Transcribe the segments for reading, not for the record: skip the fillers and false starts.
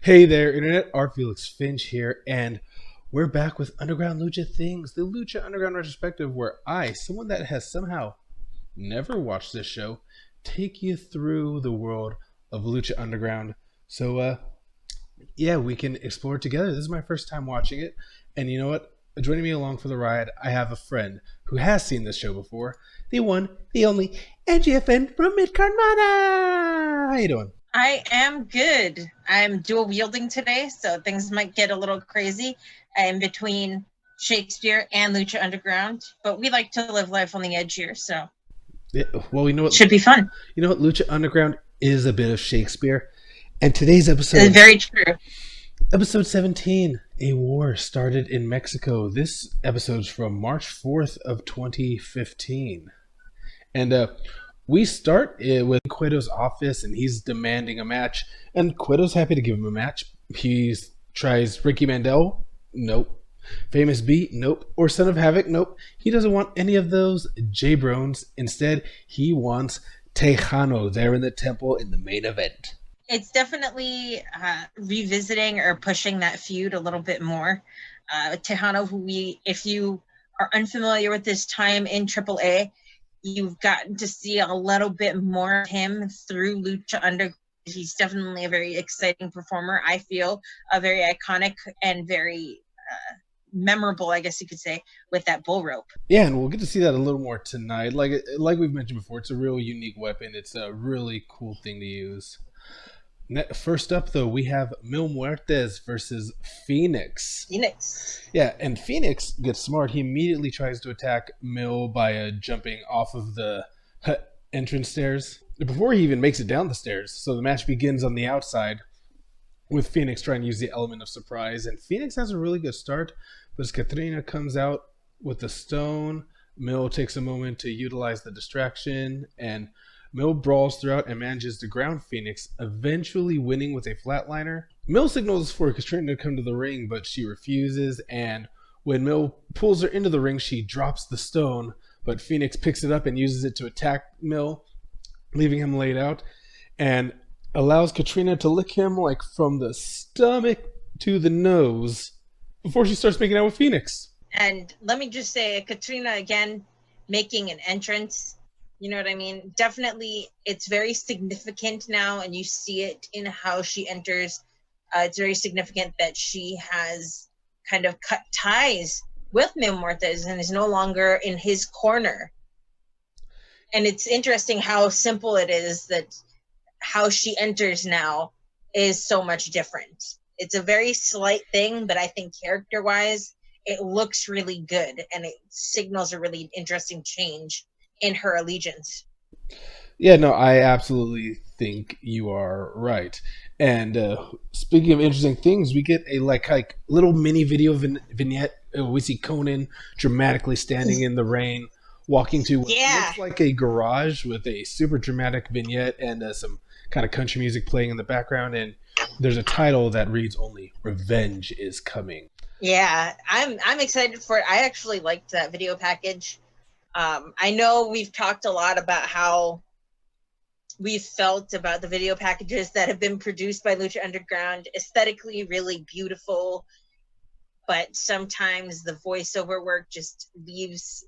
Hey there, Internet. Felix Finch here, and we're back with Underground Lucha Things, the Lucha Underground Retrospective, where I, someone that has somehow never watched this show, take you through the world of Lucha Underground. So, we can explore it together. This is my first time watching it, and you know what? Joining me along for the ride, I have a friend who has seen this show before, the one, the only, Angie from Mid-Carmana! How you doing? I am good. I'm dual wielding today, so things might get a little crazy. I'm between Shakespeare and Lucha Underground, but we like to live life on the edge here, so Yeah, well, you know what? should be fun. You know what? Lucha Underground is a bit of Shakespeare. And today's episode, Very true. episode 17, A War Started in Mexico. This episode's from March 4th of 2015. And we start with Cueto's office, and he's demanding a match. And Cueto's happy to give him a match. He tries Ricky Mandel. Nope. Famous B? Nope. Or Son of Havoc? Nope. He doesn't want any of those J-Brones. Instead, he wants Texano there in the temple in the main event. It's definitely revisiting or pushing that feud a little bit more. Texano, if you are unfamiliar with this time in AAA, you've gotten to see a little bit more of him through Lucha Underground. He's definitely a very exciting performer. I feel a very iconic and very memorable, I guess you could say, with that bull rope. Yeah, and we'll get to see that a little more tonight. Like we've mentioned before, it's a real unique weapon. It's a really cool thing to use. First up, though, we have Muertes versus Fenix. Yeah, and Fenix gets smart. He immediately tries to attack Mil by jumping off of the entrance stairs before he even makes it down the stairs. So the match begins on the outside with Fenix trying to use the element of surprise. And Fenix has a really good start, but as Catrina comes out with the stone, Mil takes a moment to utilize the distraction, and Mil brawls throughout and manages to ground Fenix, eventually winning with a flatliner. Mil signals for Catrina to come to the ring, but she refuses, and when Mil pulls her into the ring, she drops the stone, but Fenix picks it up and uses it to attack Mil, leaving him laid out, and allows Catrina to lick him like from the stomach to the nose before she starts making out with Fenix. And let me just say, Catrina, again, making an entrance. You know what I mean? Definitely, it's very significant now, and you see it in how she enters. It's very significant that she has kind of cut ties with Mil Muertes and is no longer in his corner. And it's interesting how simple it is that how she enters now is so much different. It's a very slight thing, but I think character-wise, it looks really good, and it signals a really interesting change in her allegiance. Yeah, no, I absolutely think you are right. And speaking of interesting things, we get a like little mini video vignette. We see Conan dramatically standing in the rain, walking to what looks like a garage with a super dramatic vignette and some kind of country music playing in the background. And there's a title that reads only "Revenge is Coming." Yeah, I'm excited for it. I actually liked that video package. I know we've talked a lot about how we've felt about the video packages that have been produced by Lucha Underground, aesthetically really beautiful, but sometimes the voiceover work just leaves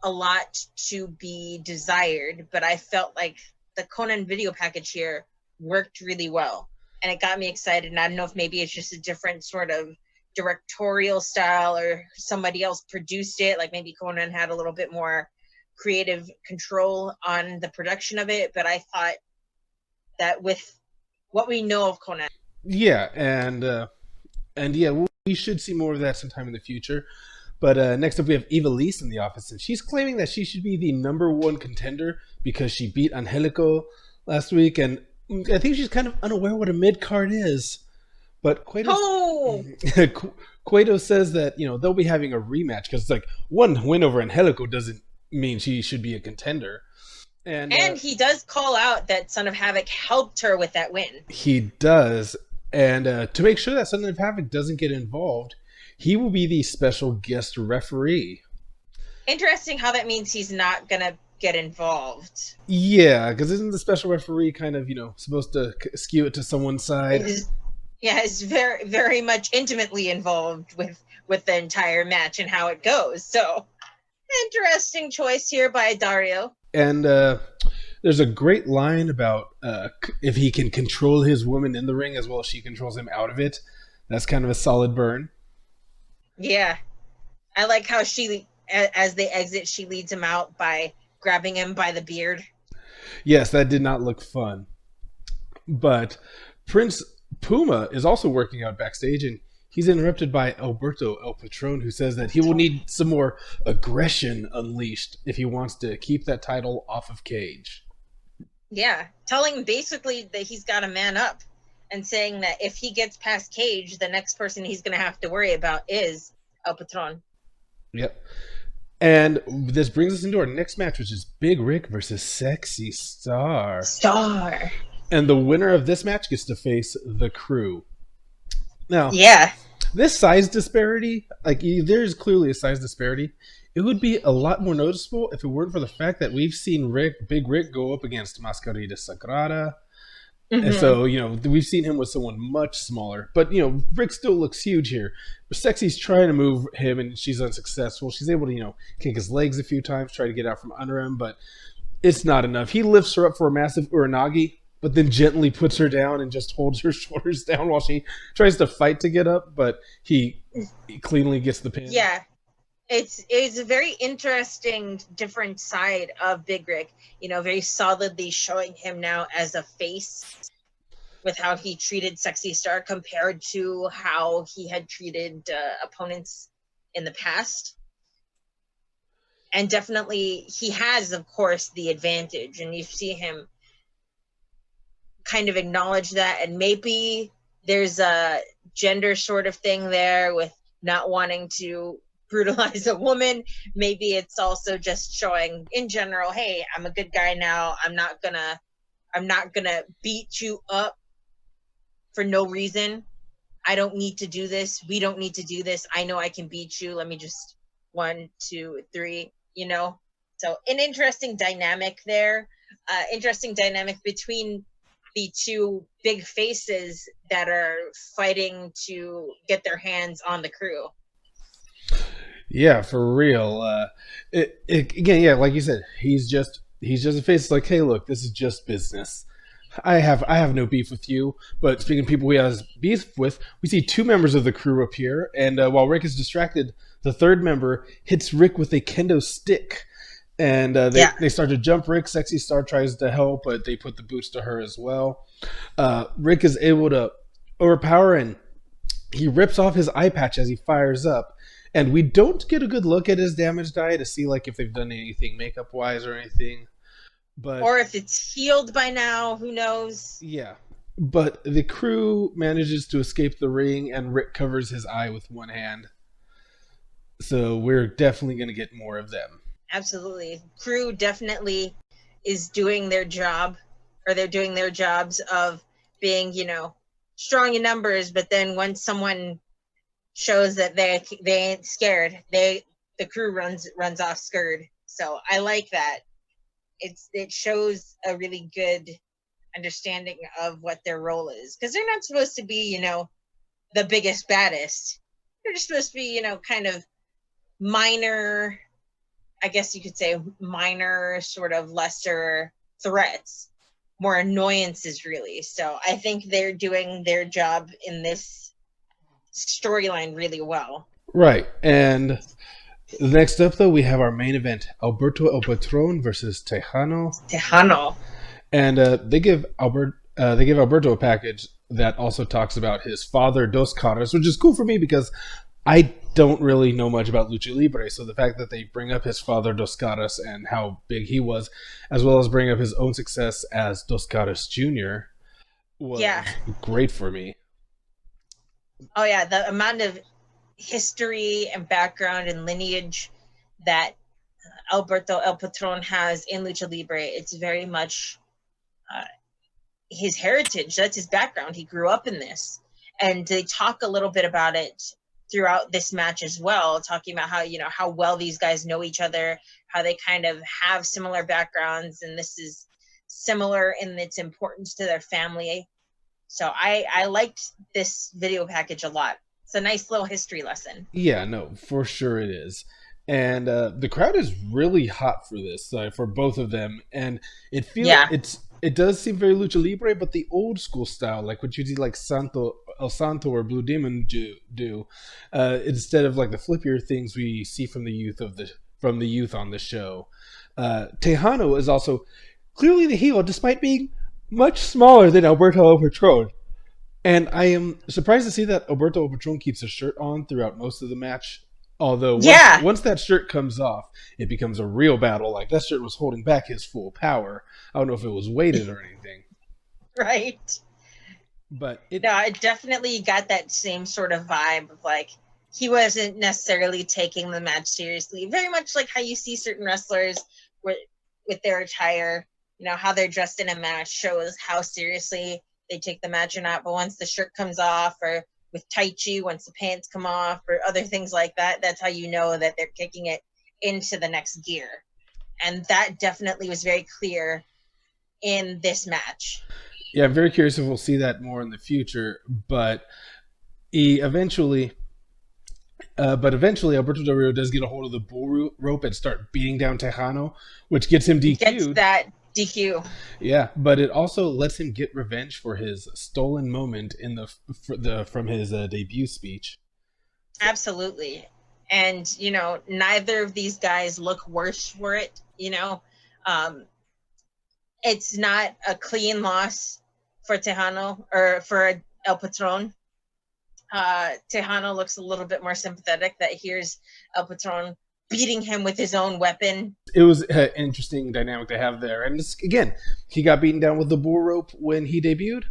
a lot to be desired. But I felt like the Conan video package here worked really well, and it got me excited. And I don't know if maybe it's just a different sort of directorial style, or somebody else produced it, like maybe Conan had a little bit more creative control on the production of it, but I thought that with what we know of Conan, we should see more of that sometime in the future. But next up we have Eva Lise in the office, and she's claiming that she should be the number one contender because she beat Angelico last week, and I think she's kind of unaware what a mid-card is. But Cueto says that, they'll be having a rematch because it's like one win over Angelico doesn't mean she should be a contender. And he does call out that Son of Havoc helped her with that win. He does. And to make sure that Son of Havoc doesn't get involved, he will be the special guest referee. Interesting how that means he's not going to get involved. Yeah, because isn't the special referee kind of, supposed to skew it to someone's side? Yeah, is very very much intimately involved with the entire match and how it goes. So interesting choice here by Dario. And there's a great line about if he can control his woman in the ring as well as she controls him out of it. That's kind of a solid burn. Yeah, I like how she, as they exit, she leads him out by grabbing him by the beard. Yes, that did not look fun. But Prince Puma is also working out backstage, and he's interrupted by Alberto El Patron, who says that he will need some more aggression unleashed if he wants to keep that title off of Cage. Yeah, telling him basically that he's got to man up, and saying that if he gets past Cage, the next person he's going to have to worry about is El Patron. Yep. And this brings us into our next match, which is Big Ryck versus Sexy Star. Star. And the winner of this match gets to face the Crew. Now, Yeah. this size disparity, like there's clearly a size disparity. It would be a lot more noticeable if it weren't for the fact that we've seen Big Ryck go up against Mascarita Sagrada. And so, we've seen him with someone much smaller. But, Ryck still looks huge here. But Sexy's trying to move him, and she's unsuccessful. She's able to, kick his legs a few times, try to get out from under him, but it's not enough. He lifts her up for a massive uranagi, but then gently puts her down and just holds her shoulders down while she tries to fight to get up, but he cleanly gets the pin. Yeah. It's a very interesting different side of Big Ryck, very solidly showing him now as a face with how he treated Sexy Star compared to how he had treated opponents in the past. And definitely he has, of course, the advantage, and you see him kind of acknowledge that, and maybe there's a gender sort of thing there with not wanting to brutalize a woman. Maybe it's also just showing in general, hey, I'm a good guy now. I'm not gonna beat you up for no reason. I don't need to do this. We don't need to do this. I know I can beat you. Let me just 1, 2, 3, So an interesting dynamic there. Interesting dynamic between the two big faces that are fighting to get their hands on the Crew. Yeah, for real. Again, yeah, like you said, he's just a face. It's like, hey, look, this is just business. I have no beef with you. But speaking of people he has beef with, we see 2 members of the Crew appear, and while Ryck is distracted, the third member hits Ryck with a kendo stick, and they start to jump Ryck. Sexy Star tries to help, but they put the boots to her as well. Ryck is able to overpower, and he rips off his eye patch as he fires up. And we don't get a good look at his damaged eye to see like if they've done anything makeup wise or anything. Or if it's healed by now, who knows? Yeah. But the Crew manages to escape the ring, and Ryck covers his eye with one hand. So we're definitely going to get more of them. Absolutely. Crew definitely is doing their job, or they're doing their jobs of being, strong in numbers, but then once someone shows that they ain't scared, the Crew runs off scared. So I like that. It shows a really good understanding of what their role is, because they're not supposed to be, the biggest, baddest. They're just supposed to be, kind of minor, I guess you could say minor, sort of lesser threats, more annoyances, really. So I think they're doing their job in this storyline really well. Right. And next up, though, we have our main event, Alberto El Patron versus Texano. And they give Alberto a package that also talks about his father, Dos Caras, which is cool for me because I don't really know much about Lucha Libre. So the fact that they bring up his father, Dos Caras, and how big he was, as well as bring up his own success as Dos Caras Jr., was great for me. Oh, yeah. The amount of history and background and lineage that Alberto El Patron has in Lucha Libre, it's very much his heritage. That's his background. He grew up in this. And they talk a little bit about it throughout this match as well, talking about how, how well these guys know each other, how they kind of have similar backgrounds, and this is similar in its importance to their family. So I liked this video package a lot. It's a nice little history lesson. Yeah, no, for sure it is. And the crowd is really hot for this, for both of them. And Yeah. it does seem very lucha libre, but the old school style, like what you see like El Santo or Blue Demon do, instead of like the flippier things we see from the youth on the show. Texano is also clearly the heel, despite being much smaller than Alberto Patron. And I am surprised to see that Alberto Patron keeps a shirt on throughout most of the match. Although Yeah. once that shirt comes off, it becomes a real battle. Like that shirt was holding back his full power. I don't know if it was weighted or anything, Right. but No, it definitely got that same sort of vibe of like he wasn't necessarily taking the match seriously. Very much like how you see certain wrestlers with their attire, how they're dressed in a match shows how seriously they take the match or not. But once the shirt comes off, or with Tai Chi, once the pants come off, or other things like that, that's how you know that they're kicking it into the next gear. And that definitely was very clear in this match. yeah, I'm very curious if we'll see that more in the future. He eventually, but eventually, Alberto Del Rio does get a hold of the bull rope and start beating down Texano, which gets him Gets DQ'd. that DQ. Yeah, but it also lets him get revenge for his stolen moment from his debut speech. Absolutely. And, neither of these guys look worse for it. It's not a clean loss for Texano or for El Patron. Texano looks a little bit more sympathetic that here's El Patron beating him with his own weapon. It was an interesting dynamic to have there. And again, he got beaten down with the bull rope when he debuted.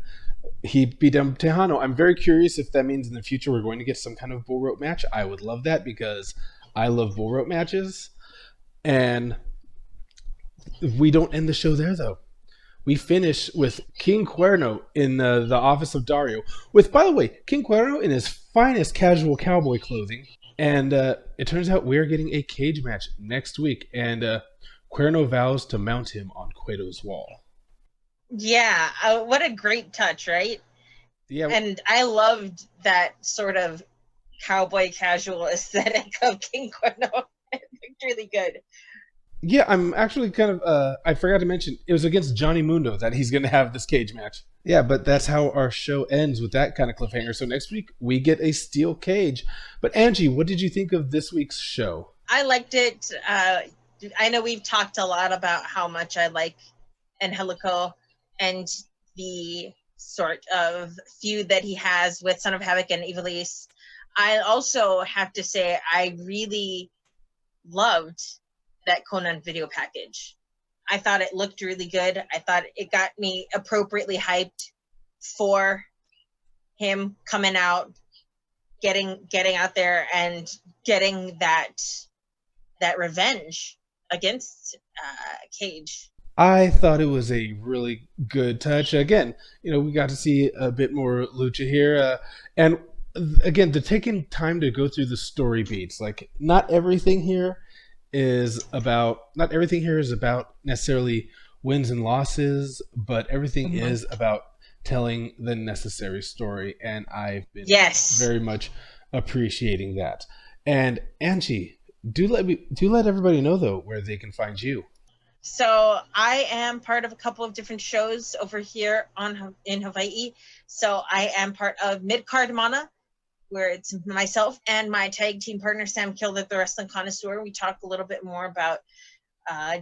He beat down Texano. I'm very curious if that means in the future we're going to get some kind of bull rope match. I would love that because I love bull rope matches. And we don't end the show there, though. We finish with King Cuerno in the office of Dario. With, by the way, King Cuerno in his finest casual cowboy clothing. And it turns out we're getting a cage match next week. And Cuerno vows to mount him on Cueto's wall. Yeah, what a great touch, right? Yeah. And I loved that sort of cowboy casual aesthetic of King Cuerno. It looked really good. Yeah, I'm actually kind of, I forgot to mention, it was against Johnny Mundo that he's going to have this cage match. Yeah, but that's how our show ends, with that kind of cliffhanger. So next week, we get a steel cage. But Angie, what did you think of this week's show? I liked it. I know we've talked a lot about how much I like Angelico and the sort of feud that he has with Son of Havoc and Ivelisse. I also have to say I really loved that Conan video package. I thought it looked really good. I thought it got me appropriately hyped for him coming out, getting out there and getting that revenge against Cage. I thought it was a really good touch. Again, we got to see a bit more lucha here. And again, the taking time to go through the story beats. Like, not everything here is about necessarily wins and losses, but everything is about telling the necessary story, and I've been very much appreciating that. And Angie, do let everybody know though where they can find you. So I am part of a couple of different shows over here in Hawaii. So I am part of Midcard Mana, where it's myself and my tag team partner, Sam Kilder, the Wrestling Connoisseur. We talk a little bit more about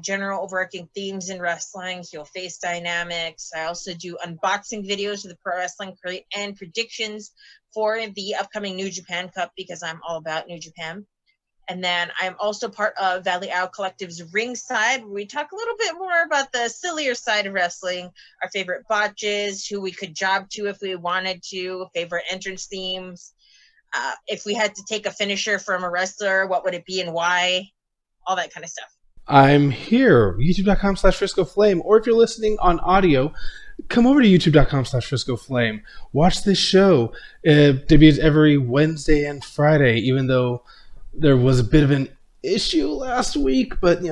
general overarching themes in wrestling, heel face dynamics. I also do unboxing videos of the Pro Wrestling Crate and predictions for the upcoming New Japan Cup, because I'm all about New Japan. And then I'm also part of Valley Owl Collective's Ringside, where we talk a little bit more about the sillier side of wrestling, our favorite botches, who we could job to if we wanted to, favorite entrance themes. If we had to take a finisher from a wrestler, what would it be and why? All that kind of stuff. I'm here, youtube.com/FriscoFlame, or if you're listening on audio, come over to youtube.com/FriscoFlame. Watch this show. It debuts every Wednesday and Friday, even though there was a bit of an issue last week, but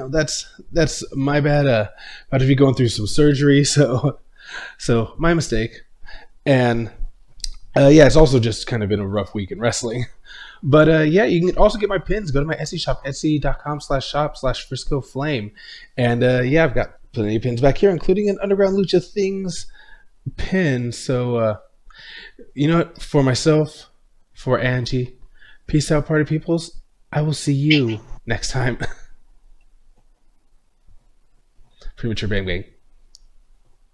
that's my bad. About to be going through some surgery, so my mistake. And yeah, it's also just kind of been a rough week in wrestling. But yeah, you can also get my pins. Go to my Etsy shop, etsy.com/shop/Frisco Flame. And yeah, I've got plenty of pins back here, including an Underground Lucha Things pin. So, you know what? For myself, for Angie, peace out, party peoples. I will see you next time. Premature Bang Bang.